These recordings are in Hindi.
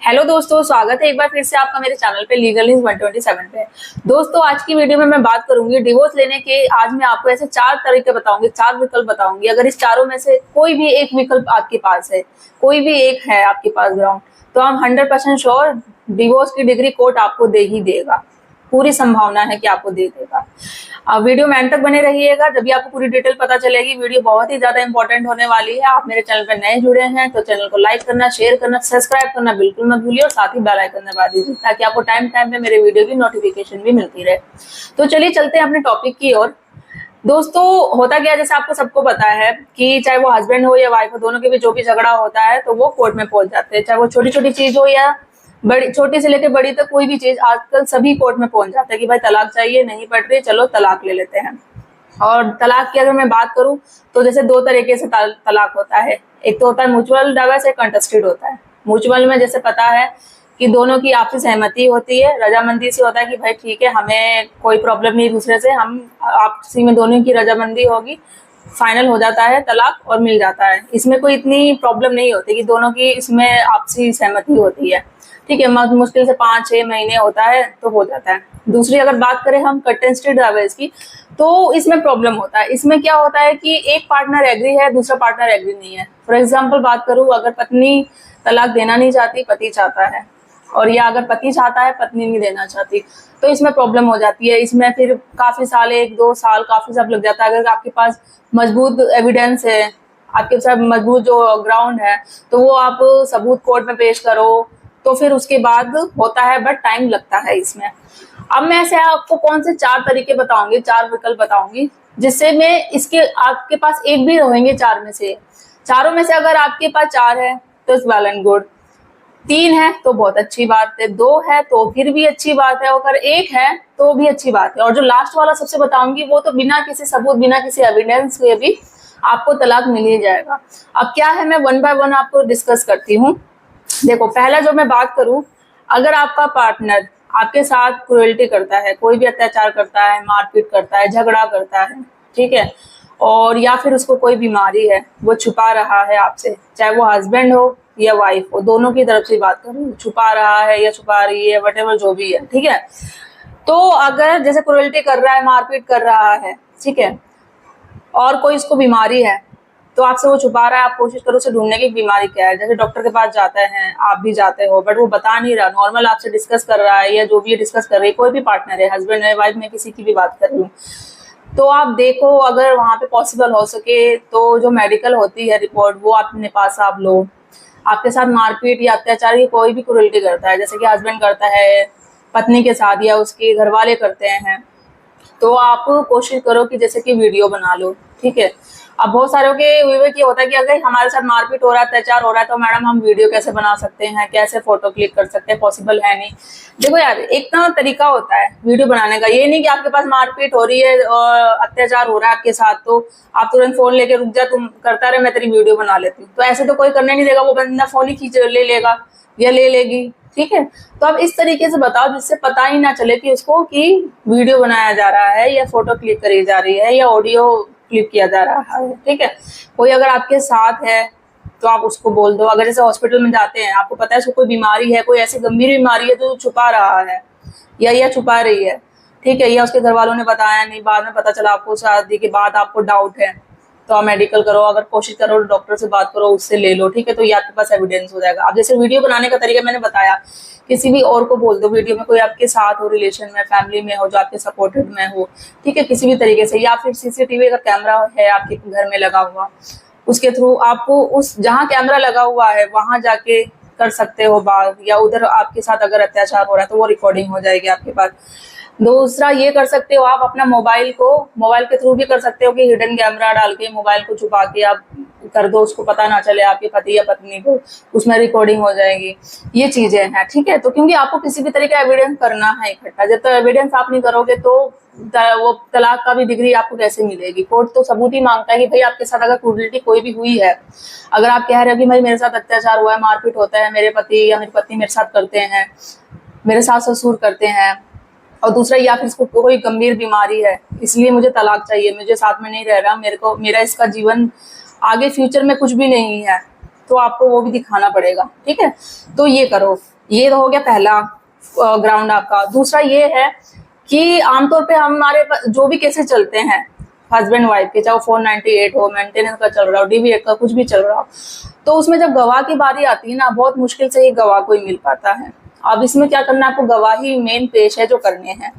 हेलो दोस्तों, स्वागत है एक बार फिर से आपका मेरे चैनल पे लीगल न्यूज 127 पे। दोस्तों, आज की वीडियो में मैं बात करूंगी डिवोर्स लेने के। आज मैं आपको ऐसे 4 तरीके बताऊंगी, 4 विकल्प बताऊंगी। अगर इस चारों में से कोई भी एक विकल्प आपके पास है, कोई भी एक है आपके पास ग्राउंड, तो हम 100% श्योर डिवोर्स की डिग्री कोर्ट आपको दे ही देगा। पूरी संभावना है कि आपको दे देगा। वीडियो में एंड तक बने रहिएगा, जब भी आपको पूरी डिटेल पता चलेगी। वीडियो बहुत ही ज्यादा इंपॉर्टेंट होने वाली है। आप मेरे चैनल पर नए जुड़े हैं तो चैनल को लाइक करना, शेयर करना, सब्सक्राइब करना बिल्कुल मत भूलिए और साथ ही बेल आइकन दबा दीजिए ताकि आपको टाइम टाइम पे मेरे वीडियो की नोटिफिकेशन भी मिलती रहे। तो चलिए चलते हैं अपने टॉपिक की ओर। दोस्तों, होता क्या है, जैसे आपको सबको पता है कि चाहे वो हस्बैंड हो या वाइफ हो, दोनों के बीच जो भी झगड़ा होता है तो वो कोर्ट में पहुंच जाते हैं। चाहे वो छोटी छोटी चीज हो या बड़ी, छोटी से लेकर बड़ी तक कोई भी चीज आजकल सभी कोर्ट में पहुंच जाते हैं कि भाई तलाक चाहिए, नहीं पड़ रही, चलो तलाक ले लेते हैं। और तलाक की अगर मैं बात करूं तो जैसे 2 तरीके से तलाक होता है। एक तो होता है म्यूचुअल डाइवोर्स, एक कंटेस्टेड होता है। म्यूचुअल में जैसे पता है कि दोनों की आपसी सहमति होती है, रजामंदी से होता है कि भाई ठीक है, हमें कोई प्रॉब्लम नहीं दूसरे से, हम आपसी में दोनों की रजामंदी होगी, फाइनल हो जाता है तलाक और मिल जाता है। इसमें कोई इतनी प्रॉब्लम नहीं होती कि दोनों की इसमें आपसी सहमति होती है। ठीक है, मुश्किल से 5-6 महीने होता है तो हो जाता है। दूसरी अगर बात करें हम कंटेस्टेड डाइवोर्स की, तो इसमें प्रॉब्लम होता है। इसमें क्या होता है कि एक पार्टनर एग्री है, दूसरा पार्टनर एग्री नहीं है। फॉर एग्जाम्पल बात करूं, अगर पत्नी तलाक देना नहीं चाहती, पति चाहता है, और या अगर पति चाहता है, पत्नी नहीं देना चाहती, तो इसमें प्रॉब्लम हो जाती है। इसमें फिर काफी साल, 1-2 साल काफी सब लग जाता है। अगर आपके पास मजबूत एविडेंस है, आपके पास मजबूत जो ग्राउंड है, तो वो आप सबूत कोर्ट में पेश करो तो फिर उसके बाद होता है, बट टाइम लगता है इसमें। अब मैं ऐसे आपको कौन से 4 तरीके बताऊंगी, 4 विकल्प बताऊंगी, जिससे मैं इसके आपके पास एक भी रहेंगे 4 में से। चारों में से अगर आपके पास 4 है तो इट्स वेल एंड गुड, 3 है तो बहुत अच्छी बात है, 2 है तो फिर भी अच्छी बात है, अगर 1 है तो भी अच्छी बात है। और जो लास्ट वाला सबसे बताऊंगी वो तो बिना किसी सबूत, बिना किसी एविडेंस के भी आपको तलाक मिल ही जाएगा। अब क्या है, मैं 1 बाय 1 आपको डिस्कस करती हूँ। देखो, पहला जो मैं बात करूं, अगर आपका पार्टनर आपके साथ क्रूएल्टी करता है, कोई भी अत्याचार करता है, मारपीट करता है, झगड़ा करता है, ठीक है, और या फिर उसको कोई बीमारी है, वो छुपा रहा है आपसे, चाहे वो हस्बैंड हो या वाइफ हो, दोनों की तरफ से बात करूं, छुपा रहा है या छुपा रही है, वटेवर जो भी है, ठीक है। तो अगर जैसे क्रूएल्टी कर रहा है, मारपीट कर रहा है, ठीक है, और कोई इसको बीमारी है, तो आपसे वो छुपा रहा है, आप कोशिश करो उसे ढूंढने की बीमारी क्या है। जैसे डॉक्टर के पास जाते हैं, आप भी जाते हो, बट वो बता नहीं रहा, नॉर्मल आपसे डिस्कस कर रहा है, या जो भी डिस्कस कर रही है, कोई भी पार्टनर है, हस्बैंड है, वाइफ में किसी की भी बात कर रही हूँ, तो आप देखो अगर वहां पे पॉसिबल हो सके तो जो मेडिकल होती है रिपोर्ट, वो अपने पास आप लो। आपके साथ मारपीट या अत्याचार की कोई भी क्रूरल्टी करता है, जैसे कि हस्बैंड करता है पत्नी के साथ या उसके घर वाले करते हैं, तो आप कोशिश करो कि जैसे कि वीडियो बना लो, ठीक है। अब बहुत सारों के विवेक ये होता है कि अगर हमारे साथ मारपीट हो रहा है, अत्याचार हो रहा है, तो मैडम हम वीडियो कैसे बना सकते हैं, कैसे फोटो क्लिक कर सकते हैं, पॉसिबल है नहीं। देखो यार, एक ना तरीका होता है वीडियो बनाने का। ये नहीं कि आपके पास मारपीट हो रही है और अत्याचार हो रहा है आपके साथ, तो आप तुरंत फोन लेके रुक जा, तुम करता रहे, मैं तेरी वीडियो बना लेती हूँ। तो ऐसे तो कोई करने नहीं देगा, वो बंदा फोन ही खींच ले लेगा या ले लेगी, ठीक है। तो आप इस तरीके से बताओ जिससे पता ही ना चले कि उसको कि वीडियो बनाया जा रहा है या फोटो क्लिक करी जा रही है या ऑडियो क्लिक किया जा रहा है, ठीक है। कोई अगर आपके साथ है तो आप उसको बोल दो। अगर जैसे हॉस्पिटल में जाते हैं, आपको पता है उसको कोई बीमारी है, कोई ऐसी गंभीर बीमारी है जो छुपा रहा है या छुपा रही है, ठीक है, या उसके घर वालों ने बताया नहीं, बाद में पता चला आपको, शादी के बाद आपको डाउट है, तो आप मेडिकल करो, अगर कोशिश करो डॉक्टर से बात करो, उससे ले लो, ठीक है। तो ये आपके पास एविडेंस हो जाएगा। अब जैसे वीडियो बनाने का तरीका मैंने बताया, किसी भी और को बोल दो वीडियो में, कोई आपके साथ हो, रिलेशन में, फैमिली में हो, जो आपके सपोर्टेड में हो, ठीक है, किसी भी तरीके से, या फिर सीसीटीवी का कैमरा है आपके घर में लगा हुआ, उसके थ्रू आपको उस जहाँ कैमरा लगा हुआ है वहां जाके कर सकते हो बात, या उधर आपके साथ अगर अत्याचार हो रहा है तो वो रिकॉर्डिंग हो जाएगी आपके पास। दूसरा ये कर सकते हो आप अपना मोबाइल के थ्रू भी कर सकते हो कि हिडन कैमरा डाल के मोबाइल को छुपा के आप कर दो, उसको पता ना चले आपके पति या पत्नी को, उसमें रिकॉर्डिंग हो जाएगी। ये चीजें हैं, ठीक है। तो क्योंकि आपको किसी भी तरह का एविडेंस करना है इकट्ठा, जब तक एविडेंस आप नहीं करोगे तो वो तलाक का भी डिग्री आपको कैसे मिलेगी। कोर्ट तो सबूत ही मांगता है कि भाई आपके साथ अगर क्रूरल्टी कोई भी हुई है, अगर आप कह रहे हो कि भाई मेरे साथ अत्याचार हुआ है, मारपीट होता है, मेरे पति या मेरी पत्नी मेरे साथ करते हैं, मेरे सास ससुर करते हैं, और दूसरा या फिर इसको कोई गंभीर बीमारी है, इसलिए मुझे तलाक चाहिए, मुझे साथ में नहीं रह रहा, मेरा इसका जीवन आगे फ्यूचर में कुछ भी नहीं है, तो आपको वो भी दिखाना पड़ेगा, ठीक है। तो ये करो, ये हो गया पहला ग्राउंड आपका। दूसरा ये है कि आमतौर पे हमारे जो भी केसेस चलते हैं हस्बैंड वाइफ के, चाहे 498 हो, मेंटेनेंस का चल रहा हो, डीवी का कुछ भी चल रहा हो, तो उसमें जब गवाह की बारी आती है ना, बहुत मुश्किल से ही गवाह कोई मिल पाता है। अब इसमें क्या करना है, आपको गवाही मेन पेश है जो करने हैं।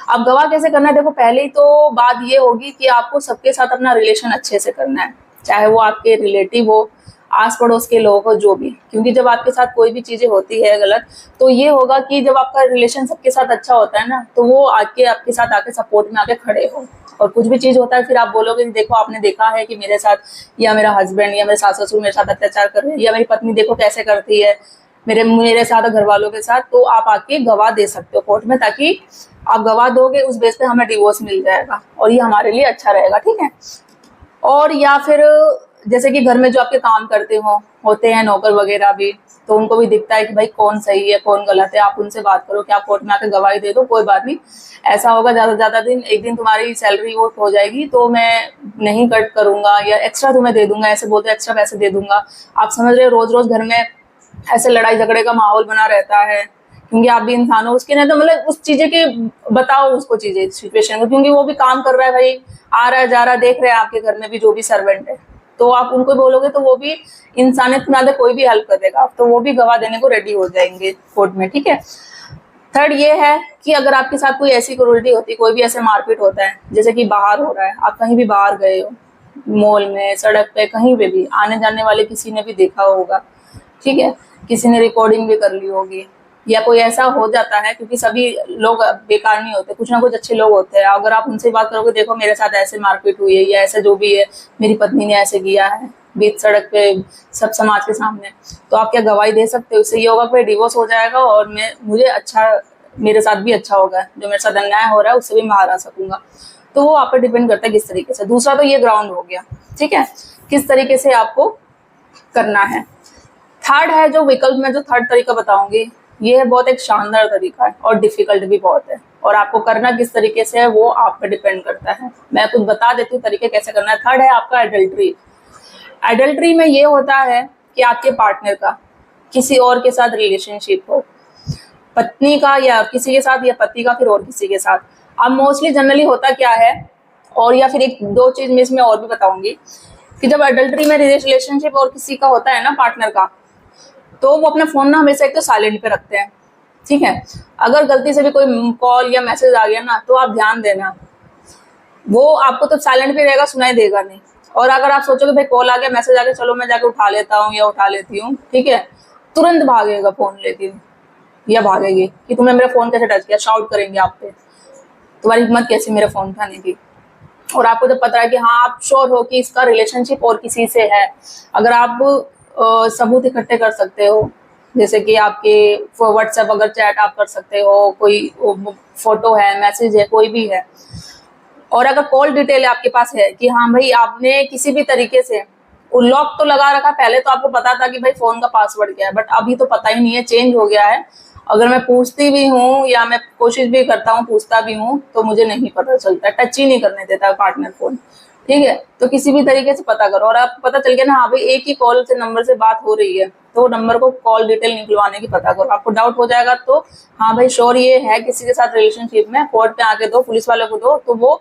अब गवाह कैसे करना है, देखो पहले ही तो बात ये होगी कि आपको सबके साथ अपना रिलेशन अच्छे से करना है, चाहे वो आपके रिलेटिव हो, आस पड़ोस के लोग हो, जो भी। क्योंकि जब आपके साथ कोई भी चीजें होती है गलत, तो ये होगा कि जब आपका रिलेशन सबके साथ अच्छा होता है ना, तो वो आके आपके साथ आके सपोर्ट में आके खड़े हो। और कुछ भी चीज होता है फिर आप बोलोगे कि देखो आपने देखा है कि मेरे साथ या मेरा हस्बैंड या मेरे सास ससुर मेरे साथ अत्याचार कर रहे हैं, या मेरी पत्नी देखो कैसे करती है मेरे साथ, घर वालों के साथ। तो आप आके गवाह दे सकते हो कोर्ट में, ताकि आप गवाह दोगे, उस बेस पे हमें डिवोर्स मिल जाएगा और ये हमारे लिए अच्छा रहेगा, ठीक है। और या फिर जैसे कि घर में जो आपके काम करते हो होते हैं नौकर वगैरह भी, तो उनको भी दिखता है कि भाई कौन सही है कौन गलत है, आप उनसे बात करो कि आप कोर्ट में आकर गवाही दे दो, कोई बात नहीं, ऐसा होगा ज्यादा से ज्यादा दिन, एक दिन तुम्हारी सैलरी वो हो जाएगी तो मैं नहीं कट करूंगा या एक्स्ट्रा तुम्हें दे दूंगा, ऐसे बोलते एक्स्ट्रा पैसे दे दूंगा। आप समझ रहे हो, रोज रोज घर में ऐसे लड़ाई झगड़े का माहौल बना रहता है, क्योंकि आप भी इंसान हो उसके, नहीं तो मतलब उस चीजें के बताओ उसको चीजें सिचुएशन को, क्योंकि वो भी काम कर रहा है भाई, आ रहा है जा रहा है, देख रहे हैं आपके घर में भी जो भी सर्वेंट है, तो आप उनको बोलोगे तो वो भी इंसानियत के नाते कोई भी हेल्प कर देगा, तो वो भी गवाह देने को रेडी हो जाएंगे कोर्ट में, ठीक है। थर्ड ये है कि अगर आपके साथ कोई ऐसी क्रूरल्टी होती है, कोई भी ऐसे मारपीट होता है, जैसे कि बाहर हो रहा है, आप कहीं भी बाहर गए हो, मॉल में, सड़क पे, कहीं पे भी, आने जाने वाले किसी ने भी देखा होगा, ठीक है, किसी ने रिकॉर्डिंग भी कर ली होगी, या कोई ऐसा हो जाता है, क्योंकि सभी लोग बेकार नहीं होते, कुछ ना कुछ अच्छे लोग होते हैं। अगर आप उनसे बात करोगे, देखो मेरे साथ ऐसे मारपीट हुई है या ऐसा जो भी है, मेरी पत्नी ने ऐसे किया है बीच सड़क पे सब समाज के सामने, तो आप क्या गवाही दे सकते हो? इससे ये होगा कि डिवोर्स हो जाएगा और मुझे अच्छा, मेरे साथ भी अच्छा होगा, जो मेरे साथ अन्याय हो रहा है उससे भी मैं बाहर आ सकूंगा। तो वो आप पर डिपेंड करता है किस तरीके से। दूसरा तो ये ग्राउंड हो गया, ठीक है, किस तरीके से आपको करना है। थर्ड है जो विकल्प में जो थर्ड तरीका बताऊंगी, ये है बहुत एक शानदार तरीका है और डिफिकल्ट भी बहुत है, और आपको करना किस तरीके से है वो आप पे डिपेंड करता है। मैं कुछ बता देती हूँ तरीके कैसे करना है। थर्ड है आपका एडल्ट्री। एडल्ट्री में ये होता है कि आपके पार्टनर का किसी और के साथ रिलेशनशिप हो, पत्नी का या किसी के साथ, या पति का फिर और किसी के साथ। अब मोस्टली जनरली होता क्या है, और या फिर एक दो चीज में इसमें और भी बताऊंगी, कि जब एडल्ट्री में रिलेशनशिप और किसी का होता है ना पार्टनर का, तो वो अपना फोन ना हमेशा एक तो साइलेंट पे रखते हैं, ठीक है। अगर गलती से भी कोई कॉल या मैसेज आ गया ना, तो आप ध्यान देना, वो आपको तो साइलेंट पे रहेगा, सुनाई देगा नहीं। और अगर आप सोचोगे भाई कॉल आ गया, मैसेज आ गया, चलो मैं जाके उठा लेता हूँ या उठा लेती हूँ, ठीक है, तुरंत भागेगा फोन लेके या भागेगी कि तुमने मेरा फोन कैसे टच किया, शाउट करेंगे आप पे, तुम्हारी हिम्मत कैसी मेरा फोन उठाने की। और आपको जब पता है कि हाँ आप श्योर हो कि इसका रिलेशनशिप और किसी से है, अगर आप सबूत इकट्ठे कर सकते हो, जैसे कि आपके व्हाट्सएप अगर चैट आप कर सकते हो, कोई फोटो है, मैसेज है, कोई भी है, और अगर कॉल डिटेल आपके पास है कि हाँ भाई आपने किसी भी तरीके से लॉक तो लगा रखा, पहले तो आपको पता था कि भाई फोन का पासवर्ड क्या है, बट अभी तो पता ही नहीं है, चेंज हो गया है। अगर मैं पूछती भी हूँ या मैं कोशिश भी करता हूँ, पूछता भी हूँ, तो मुझे नहीं पता चलता, टच ही नहीं करने देता पार्टनर फोन, ठीक है। तो किसी भी तरीके से पता करो, और आपको पता चल गया ना हाँ भाई एक ही कॉल से नंबर से बात हो रही है, तो नंबर को कॉल डिटेल निकलवाने की पता करो। आपको डाउट हो जाएगा तो हाँ भाई श्योर ये है किसी के साथ रिलेशनशिप में, कोर्ट पे आके दो, पुलिस वाले को दो, तो वो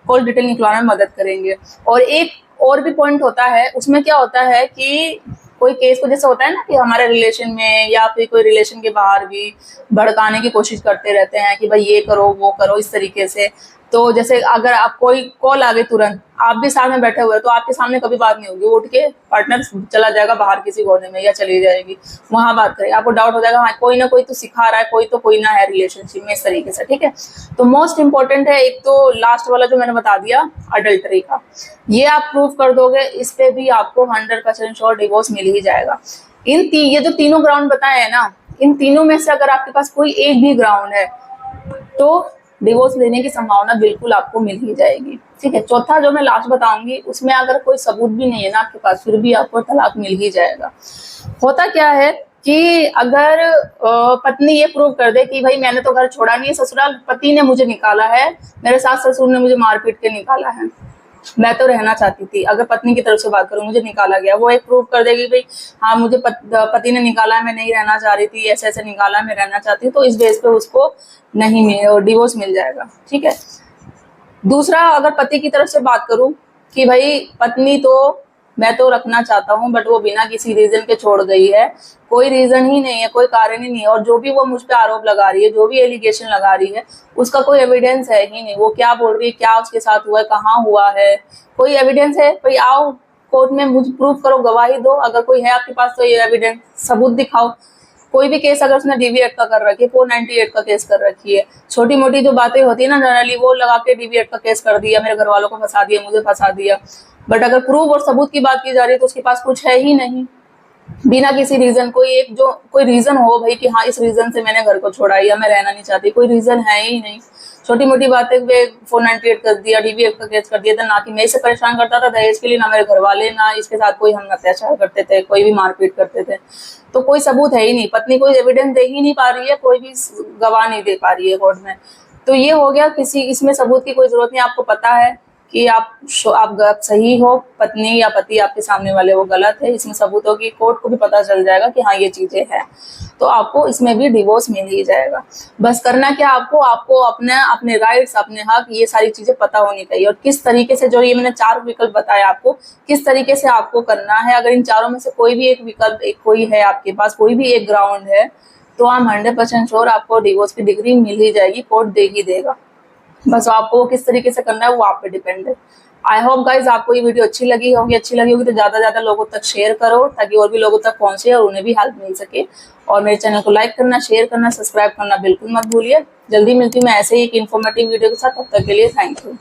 कॉल डिटेल निकलवाने में मदद करेंगे। और एक और भी पॉइंट होता है, उसमें क्या होता है कि कोई केस को जैसे होता है ना कि हमारे रिलेशन में या फिर कोई रिलेशन के बाहर भी भड़काने की कोशिश करते रहते हैं कि भाई ये करो वो करो इस तरीके से। तो जैसे अगर आप कोई कॉल आ गई तुरंत, आप भी सामने बैठे हुए, तो आपके सामने कभी बात नहीं होगी, उठ के पार्टनर चला जाएगा बाहर किसी कोने में या चली जाएगी, वहां बात करेगी। आपको डाउट हो जाएगा हाँ कोई ना कोई तो सिखा रहा है, कोई ना है रिलेशनशिप में, इस तरीके से, ठीक है। तो मोस्ट इंपॉर्टेंट है एक तो लास्ट वाला जो मैंने बता दिया अडल्टरी का, ये आप प्रूव कर दोगे, इस पे भी आपको 100% श्योर डिवोर्स मिल ही जाएगा। ये जो तीनों ग्राउंड बताए हैं ना, इन तीनों में से अगर आपके पास कोई एक भी ग्राउंड है तो डिवोर्स लेने की संभावना बिल्कुल आपको मिल ही जाएगी, ठीक है। चौथा जो मैं लास्ट बताऊंगी, उसमें अगर कोई सबूत भी नहीं है ना आपके पास, फिर भी आपको तलाक मिल ही जाएगा। होता क्या है कि अगर पत्नी ये प्रूव कर दे कि भाई मैंने तो घर छोड़ा नहीं है, ससुराल पति ने मुझे निकाला है, मेरे सास ससुर ने मुझे मारपीट के निकाला है, मैं तो रहना चाहती थी। अगर पत्नी की तरफ से बात करूं, मुझे निकाला गया, वो एक प्रूव कर देगी भाई हाँ मुझे पति ने निकाला है, मैं नहीं रहना चाह रही थी, ऐसे ऐसे निकाला, मैं रहना चाहती हूँ, तो इस बेस पे उसको नहीं डिवोर्स मिल जाएगा। ठीक है। दूसरा, अगर पति की तरफ से बात करूं कि भाई पत्नी तो मैं तो रखना चाहता हूं बट वो बिना किसी रीजन के छोड़ गई है, कोई रीजन ही नहीं है, कोई कारण ही नहीं है, और जो भी वो मुझ पे आरोप लगा रही है, जो भी एलिगेशन लगा रही है, उसका कोई एविडेंस है ही नहीं। वो क्या बोल रही है, क्या उसके साथ हुआ है, कहाँ हुआ है, कोई एविडेंस है? भाई आओ कोर्ट में, मुझे प्रूफ करो, गवाही दो, अगर कोई है आपके पास तो ये एविडेंस सबूत दिखाओ। कोई भी केस अगर उसने डीवी एक्ट का कर रखी है, 498 का केस कर रखी है, छोटी मोटी जो बातें होती है ना जनरली, वो लगा के डीवी एक्ट का केस कर दिया, मेरे घर वालों को फंसा दिया, मुझे फंसा दिया। बट अगर प्रूफ और सबूत की बात की जा रही है तो उसके पास कुछ है ही नहीं। बिना किसी रीजन, कोई रीजन हो भाई कि हाँ इस रीजन से मैंने घर को छोड़ा या मैं रहना नहीं चाहती, कोई रीजन है ही नहीं। छोटी मोटी बातें पे 498 कर दिया, डीवी एक्ट का केस कर दिया था। ना कि मैं इसे परेशान करता था दहेज के लिए, ना मेरे घर वाले, ना इसके साथ कोई हम अत्याचार करते थे, कोई भी मारपीट करते थे। तो कोई सबूत है ही नहीं, पत्नी कोई एविडेंस दे ही नहीं पा रही है, कोई भी गवाह नहीं दे पा रही है कोर्ट में। तो ये हो गया, किसी इसमें सबूत की कोई जरूरत नहीं। आपको पता है कि आप सही हो, पत्नी या पति आपके सामने वाले वो गलत है, इसमें सबूत हो कि कोर्ट को भी पता चल जाएगा कि हाँ ये चीजें हैं, तो आपको इसमें भी डिवोर्स मिल ही जाएगा। बस करना क्या आपको अपने राइट्स, अपने हक, ये सारी चीजें पता होनी चाहिए, और किस तरीके से, जो ये मैंने 4 विकल्प बताया आपको, किस तरीके से आपको करना है। अगर इन चारों में से कोई भी एक विकल्प, कोई है आपके पास, कोई भी एक ग्राउंड है, तो आप 100% श्योर आपको डिवोर्स की डिग्री मिल ही जाएगी, कोर्ट दे ही देगा। बस आपको किस तरीके से करना है वो आप पे डिपेंड है। आई होप गाइज आपको ये वीडियो अच्छी लगी होगी तो ज्यादा लोगों तक शेयर करो, ताकि और भी लोगों तक पहुंचे और उन्हें भी हेल्प मिल सके। और मेरे चैनल को लाइक करना, शेयर करना, सब्सक्राइब करना बिल्कुल मत भूलिए। जल्दी मिलती हूँ मैं ऐसे ही एक इन्फॉर्मेटिव वीडियो के साथ, तब तक के लिए थैंक यू।